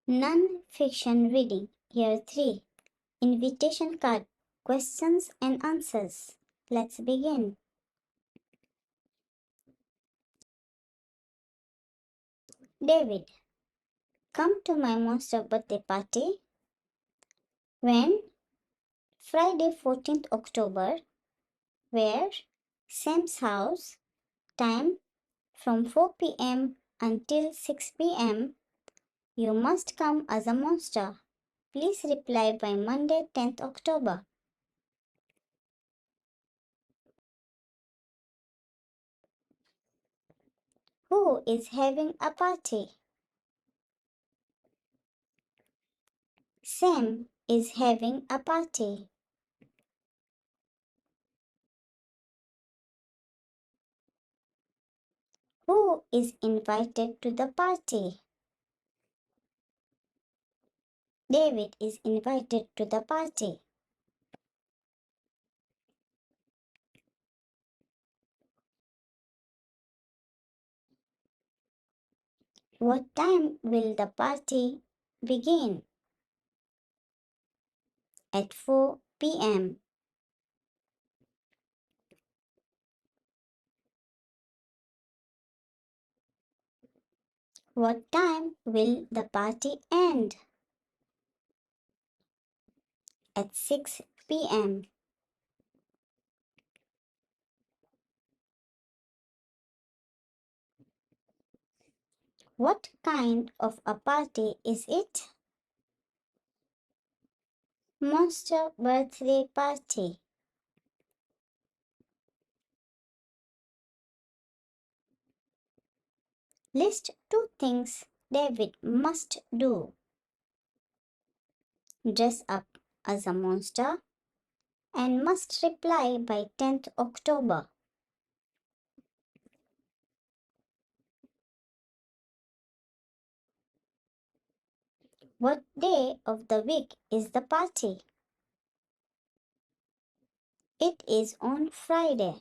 Non-fiction reading, Year 3. Invitation card, questions and answers. Let's begin. David, come to my monster birthday party. When? Friday 14th October. Where? Sam's house. Time from 4 p.m. until 6 p.m. You must come as a monster. Please reply by Monday 10th October. Who is having a party? Sam is having a party. Who is invited to the party? David is invited to the party. What time will the party begin? At 4 p.m. What time will the party end? At 6 p.m. What kind of a party is it? Monster birthday party. List 2 things David must do. Dress up as a monster and must reply by 10th October. What day of the week is the party? It is on Friday.